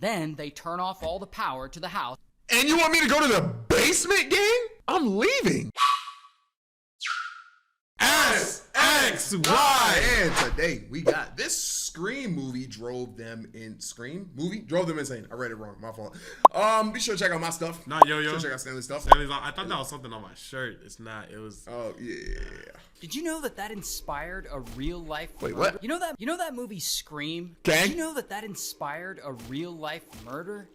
Then they turn off all the power to the house. And you want me to go to the basement, gang? I'm leaving. SXY. And today we got this Scream movie drove them insane. I read it wrong. My fault. Be sure to check out my stuff. Not yo. Be sure to check out Stanley's stuff. I thought that was something on my shirt. It's not. It was. Oh yeah. Did you know that inspired a real life? Wait, murder? what? You know that movie Scream? Okay. Did you know that inspired a real life murder?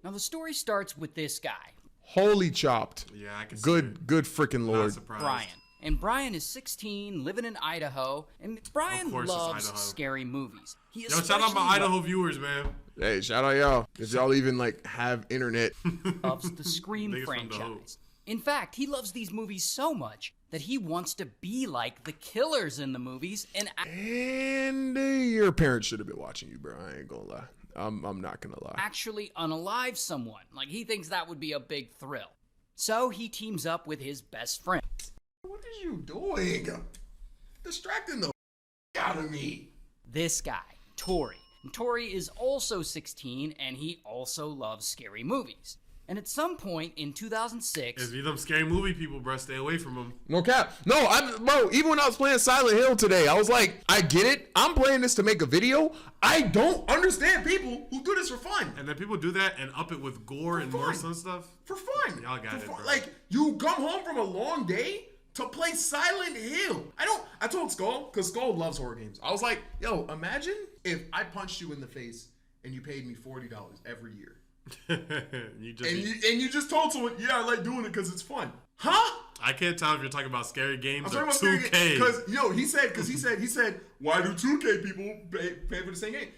Now the story starts with this guy, Holy chopped. Yeah, I can see Good it. freaking Not lord. surprised. Brian. And Brian is 16, living in Idaho, and Brian course it's loves Idaho. scary movies. He Yo, shout out my Idaho viewers, man. Hey, shout out y'all. If y'all even like have internet. loves the Scream Niggas from the franchise. In fact, he loves these movies so much that he wants to be like the killers in the movies and And your parents should have been watching you, bro. I ain't gonna lie. I'm not gonna lie. actually unalive someone. Like, he thinks that would be a big thrill. So he teams up with his best friend. What are you doing? Distracting the out of me. This guy, Tori. And Tori is also 16, and he also loves scary movies. And at some point in 2006, If you them scary movie people, bro, stay away from them. No cap. No, bro, even when I was playing Silent Hill today, I was like, I get it. I'm playing this to make a video. I don't understand people who do this for fun. And then people do that and up it with gore and fun. more and stuff. For fun. Y'all got For it, fun. bro. Like, you come home from a long day to play Silent Hill. I told Skull, because Skull loves horror games. I was like, yo, imagine if I punched you in the face and you paid me $40 every year. You just. And you just told someone, yeah, I like doing it because it's fun. Huh? I can't tell if you're talking about scary games I'm or talking about 2K. Because he said, why do 2K people pay for the same game?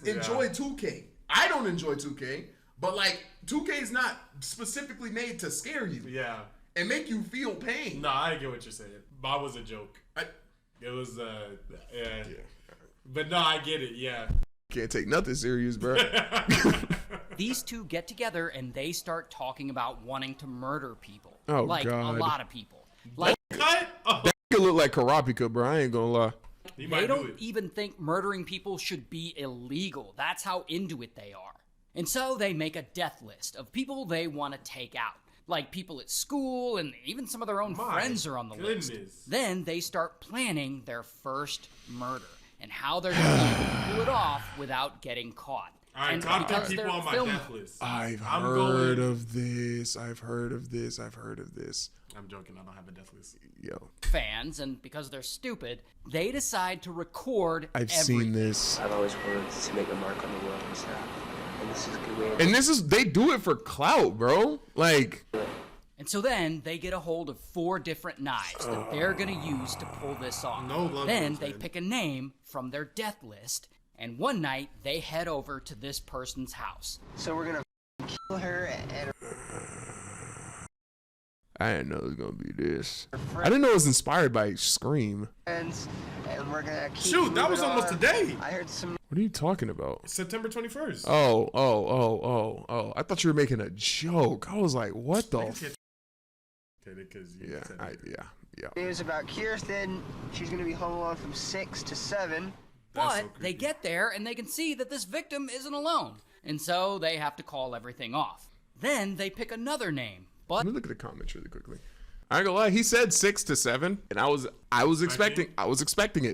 Enjoy 2K. I don't enjoy 2K, but like 2K is not specifically made to scare you Yeah. and make you feel pain. No, I get what you're saying. That was a joke. It was, yeah. But no, I get it, yeah. Can't take nothing serious, bro. these two get together and they start talking about wanting to murder people. Oh, like God. a lot of people. Like, Cut? Oh, That could look like Karapika, bro. I ain't gonna lie. he they might do don't it. even think murdering people should be illegal. That's how into it they are. And so they make a death list of people they want to take out. Like people at school, and even some of their own My friends are on the list. goodness. Then they start planning their first murder and how they're going to pull it off without getting caught. All right, And top 10 because people they're on my film death list. I've I'm heard going- of this. I've heard of this. I've heard of this. I'm joking. I don't have a death list. Yo, fans, and because they're stupid, they decide to record I've everything. seen this. I've always wanted to make a mark on the world and stuff. And this is a good way of And this is, they do it for clout, bro. Like, And so then they get a hold of 4 different knives that they're going to use to pull this off. No love Then those, they man. pick a name from their death list, and one night they head over to this person's house. So we're gonna kill her and I didn't know it was gonna be this. I didn't know it was inspired by Scream. her friends, and we're gonna keep Shoot, that was moving almost on. today. I heard some What are you talking about? September 21st. Oh. I thought you were making a joke. I was like, what the? Because you Yeah, said it. yeah. news about Kirsten. She's gonna be home alone from 6 to 7. But That's so they creepy. get there and they can see that this victim isn't alone, and so they have to call everything off. Then they pick another name, but Let me look at the comments really quickly. I ain't gonna lie, he said 6 to 7, and I was expecting it. I was expecting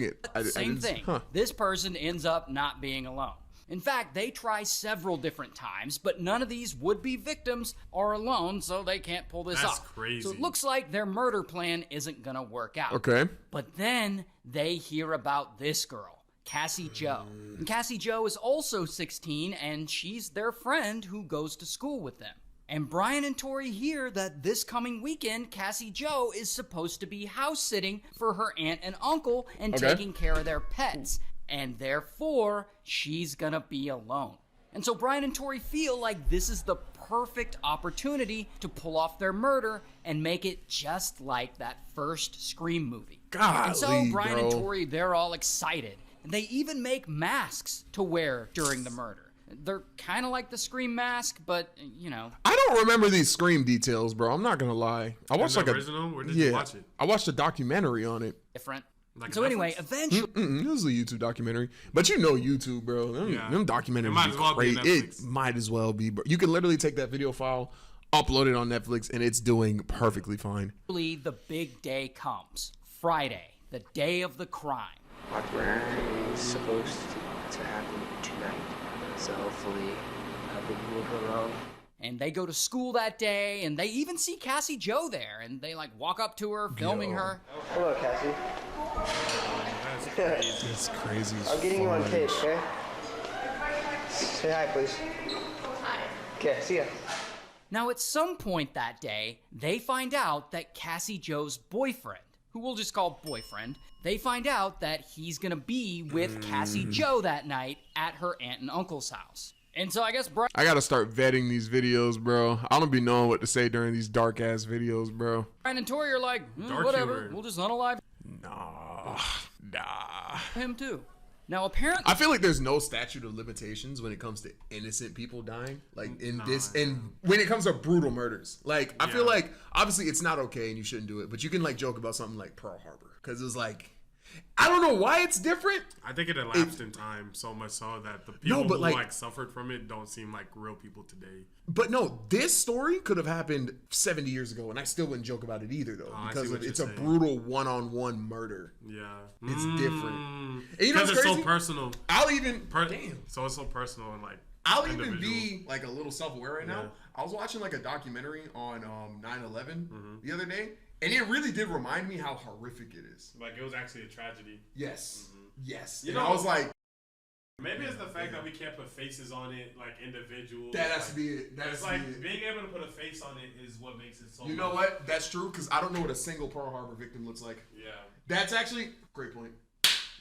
it. I same didn't- thing. Huh. This person ends up not being alone. In fact, they try several different times, but none of these would-be victims are alone, so they can't pull this That's off. crazy. So it looks like their murder plan isn't gonna work out. Okay. But then they hear about this girl, Cassie Joe. And Cassie Joe is also 16, and she's their friend who goes to school with them. And Brian and Tori hear that this coming weekend, Cassie Joe is supposed to be house sitting for her aunt and uncle and Okay. taking care of their pets. And therefore, she's gonna be alone. And so Brian and Tori feel like this is the perfect opportunity to pull off their murder and make it just like that first Scream movie. And so Golly, Brian and bro. Tori, they're all excited. And they even make masks to wear during the murder. They're kind of like the Scream mask, but, you know. I don't remember these Scream details, bro. I'm not gonna lie. I watched the like original? Where did yeah, you watch it? I watched a documentary on it. Different. Like So anyway, Netflix? eventually, This is a YouTube documentary, but you know YouTube, bro. Them documentaries It might as well be great. It Netflix. might as well be, bro. You can literally take that video file, upload it on Netflix, and it's doing perfectly fine. the big day comes. Friday, the day of the crime. My burn is supposed to happen tonight, so hopefully I can move along. And they go to school that day, and they even see Cassie Joe there, and they like walk up to her, filming her. Hello, Cassie. That's crazy. It's crazy. I'm getting you on tape, okay? Say hi, please. Hi. Okay, see ya. Now, at some point that day, they find out that Cassie Joe's boyfriend, who we'll just call boyfriend, they find out that he's gonna be with Cassie Joe that night at her aunt and uncle's house. And so I guess Brian I gotta start vetting these videos, bro. I don't be knowing what to say during these dark ass videos, bro. and Tori are like, Dark whatever, humor. we'll just unalive Nah. him too. Now, apparently, I feel like there's no statute of limitations when it comes to innocent people dying. Like in this, and when it comes to brutal murders, like I feel Yeah. like obviously it's not okay and you shouldn't do it, but you can like joke about something like Pearl Harbor because it was like, I don't know why it's different. I think it elapsed in time so much so that the people but who like- like suffered from it don't seem like real people today. But no, this story could have happened 70 years ago, and I still wouldn't joke about it either, though, I see because what you're it's a saying. brutal one-on-one murder. Yeah, It's different. And you know Because what's it's crazy? so personal. I'll even damn. So it's so personal and like. I'll even individual. be like a little self-aware right now. Yeah. I was watching like a documentary on 9/11 Mm-hmm. the other day, and it really did remind me how horrific it is. Like it was actually a tragedy. Yes, yes. You And know- I was like, Maybe it's the fact that we can't put faces on it, like individuals. that has like, to be it. That has It's to be like it. being able to put a face on it is what makes it so. You know what? That's true because I don't know what a single Pearl Harbor victim looks like. Yeah. That's actually great point.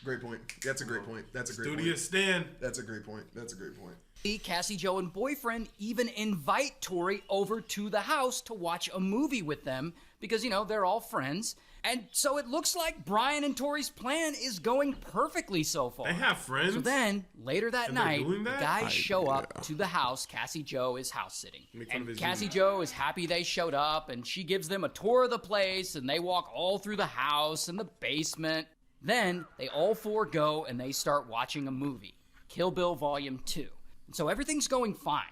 Great point. That's a great point. That's a great Studious point. Stan. That's a great point. That's a great point. Cassie Joe and boyfriend even invite Tori over to the house to watch a movie with them because, you know, they're all friends. And so it looks like Brian and Tori's plan is going perfectly so far. They have friends. So then, later that And they're night, doing the that? guys show up to the house Cassie Joe is house sitting. Make fun of And his Cassie unit. Joe is happy they showed up, and she gives them a tour of the place, and they walk all through the house and the basement. Then, they all four go and they start watching a movie, Kill Bill Volume 2. And so everything's going fine.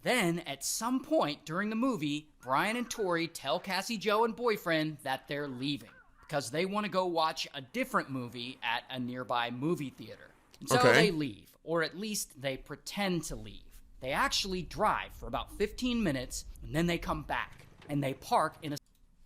Then, at some point during the movie, Brian and Tori tell Cassie Joe and boyfriend that they're leaving because they want to go watch a different movie at a nearby movie theater. And so Okay. they leave, or at least they pretend to leave. They actually drive for about 15 minutes, and then they come back, and they park in a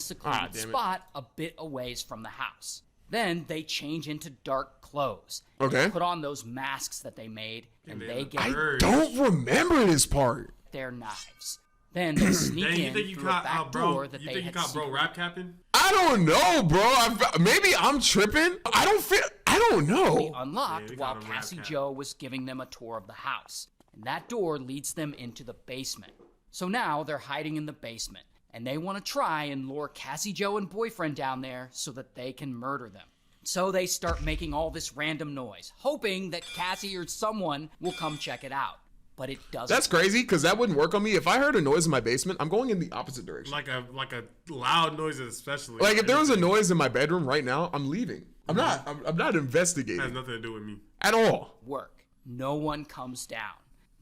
secluded damn it. spot a bit a ways from the house. Then they change into dark clothes. Okay. They put on those masks that they made, and they they look get I Urge. don't remember this part. their knives. Then they sneak Dang, you in think you through a caught back bro? door that You they think you had caught bro secretly- rap capping? I don't know, bro. Maybe I'm tripping. I don't feel. I don't know. unlocked Yeah, we while got 'em rap Cassie cap. Joe was giving them a tour of the house. And that door leads them into the basement. So now they're hiding in the basement, and they want to try and lure Cassie Joe and boyfriend down there so that they can murder them. So they start making all this random noise, hoping that Cassie or someone will come check it out. But it doesn't. That's crazy because that wouldn't work on me. If I heard a noise in my basement, I'm going in the opposite direction. Like a loud noise, especially. Like if there was a noise in my bedroom right now, I'm leaving. I'm not. I'm not It has investigating nothing to do with me. at all. work. No one comes down.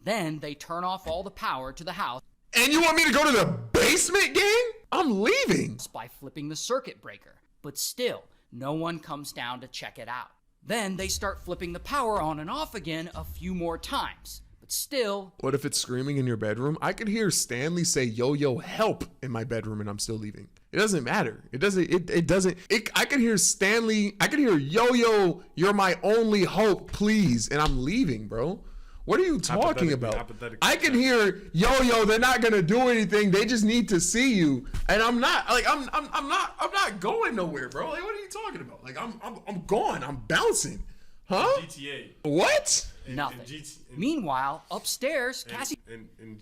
Then they turn off all the power to the house And you want me to go to the basement, gang? I'm leaving. by flipping the circuit breaker. But still, no one comes down to check it out. Then they start flipping the power on and off again a few more times. But still, What if it's screaming in your bedroom? I could hear Stanley say "Yo, yo, help" in my bedroom, and I'm still leaving. It doesn't matter. It doesn't. It doesn't. I could hear Stanley. I could hear "Yo, yo, you're my only hope, please," and I'm leaving, bro. What are you talking Hypothetically, about? hypothetically, I can hear "Yo, yo, they're not gonna do anything. They just need to see you," and I'm not. Like I'm not going nowhere, bro. Like what are you talking about? Like I'm gone. I'm bouncing. Huh? GTA. What? nothing. in Meanwhile, upstairs, Cassie in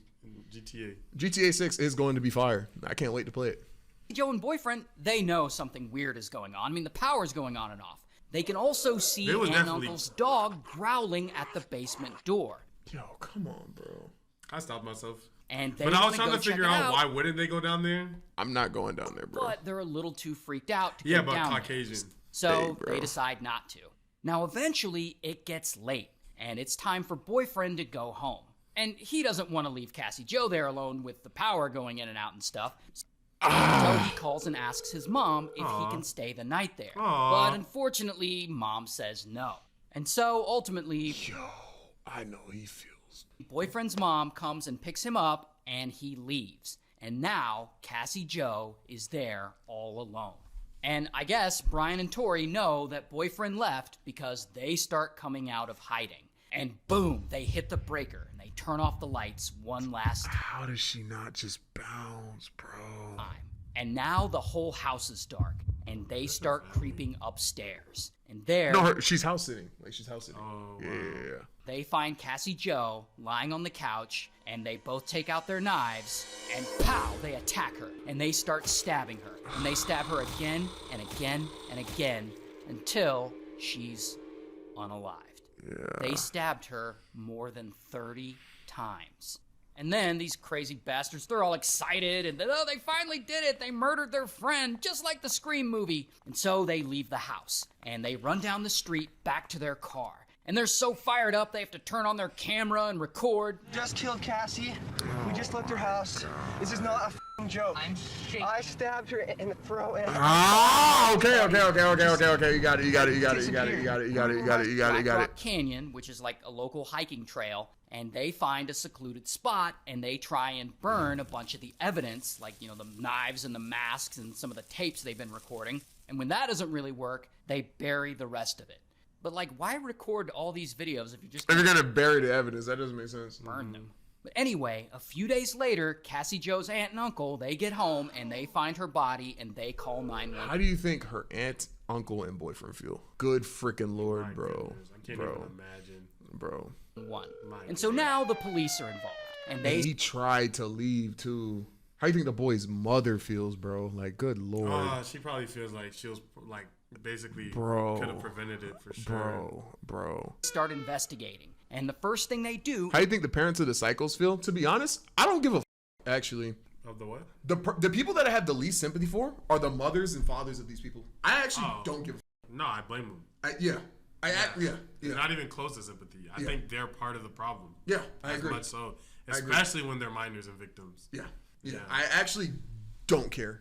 GTA. GTA 6 is going to be fire. I can't wait to play it. Joe and boyfriend, they know something weird is going on. I mean, the power's going on and off. They can also see There was Aunt and definitely- Uncle's dog growling at the basement door. Yo, come on, bro. I stopped myself. And they But I was wanna trying go to figure check it out why wouldn't they go down there? I'm not going down there, bro. But they're a little too freaked out to Yeah, go but down there. Caucasian. So bro. they decide not to. Now, eventually, it gets late, and it's time for boyfriend to go home. And he doesn't want to leave Cassie Joe there alone with the power going in and out and stuff. So he calls and asks his mom if he can stay the night there. But unfortunately, mom says no. And so, ultimately... Yo, I know he feels. Boyfriend's mom comes and picks him up, and he leaves. And now, Cassie Joe is there all alone. And I guess Brian and Tori know that boyfriend left because they start coming out of hiding. And boom, they hit the breaker and they turn off the lights one last time. How does she not just bounce, bro? And now the whole house is dark and they start creeping upstairs. And there... No, she's house sitting. Like, she's house sitting. Oh, yeah. They find Cassie Joe lying on the couch, and they both take out their knives, and pow, they attack her, and they start stabbing her. And they stab her again and again and again until she's unalived. Yeah. They stabbed her more than 30 times. And then these crazy bastards, they're all excited, and oh, they finally did it. They murdered their friend, just like the Scream movie. And so they leave the house, and they run down the street back to their car. And they're so fired up, they have to turn on their camera and record. Just killed Cassie. We just left her house. This is not a f***ing joke. I'm shaking. I stabbed her in the throat. And Okay. You got it. Rock Canyon, which is like a local hiking trail, and they find a secluded spot, and they try and burn a bunch of the evidence, like, the knives and the masks and some of the tapes they've been recording. And when that doesn't really work, they bury the rest of it. But, why record all these videos if you're gonna bury the evidence? That doesn't make sense. burn them? But anyway, a few days later, Cassie Joe's aunt and uncle, they get home, and they find her body, and they call 911. How do you think her aunt, uncle, and boyfriend feel? Good freaking Lord, My bro. goodness, I can't even imagine. Bro. And so now the police are involved, and He tried to leave, too. How do you think the boy's mother feels, bro? Like, good Lord. She probably feels like she was, basically Bro. could have prevented it for sure. Bro. start investigating. And the first thing they do... How do you think the parents of the Psychos feel? To be honest, I don't give a actually. Of the what? The people that I have the least sympathy for are the mothers and fathers of these people. I actually don't give a No, I blame them. Yeah. Not even close to sympathy. I think they're part of the problem. Yeah, I As agree. much so, especially when they're minors and victims. Yeah. I actually don't care.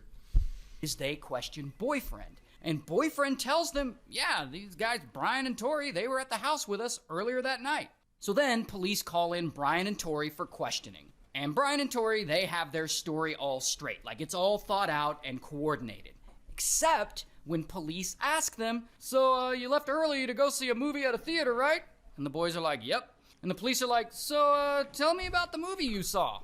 is they question boyfriend. And boyfriend tells them, yeah, these guys, Brian and Tori, they were at the house with us earlier that night. So then police call in Brian and Tori for questioning. And Brian and Tori, they have their story all straight. Like, it's all thought out and coordinated. Except when police ask them, so you left early to go see a movie at a theater, right? And the boys are like, yep. And the police are like, so tell me about the movie you saw.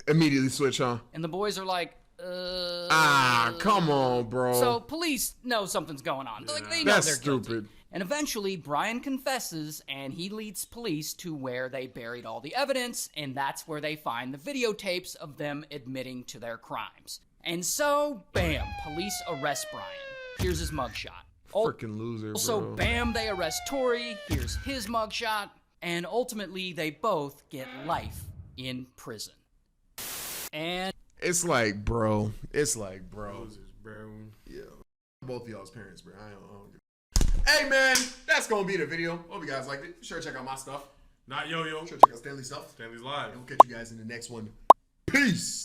Immediately switch, huh? And the boys are like, come on, bro. So police know something's going on. Like, they know That's they're guilty. stupid. And eventually, Brian confesses, and he leads police to where they buried all the evidence, and that's where they find the videotapes of them admitting to their crimes. And so, bam, police arrest Brian. Here's his mugshot. Freaking loser, bro. Also, bam, they arrest Tori. Here's his mugshot. And ultimately, they both get life in prison. And It's like, bro. Losers, bro. Yeah. Both of y'all's parents, bro. I don't give. Hey, man, that's gonna be the video. Hope you guys liked it. Be sure to check out my stuff. Not yo-yo. Be sure to check out Stanley's stuff. Stanley's live. We'll catch you guys in the next one. Peace.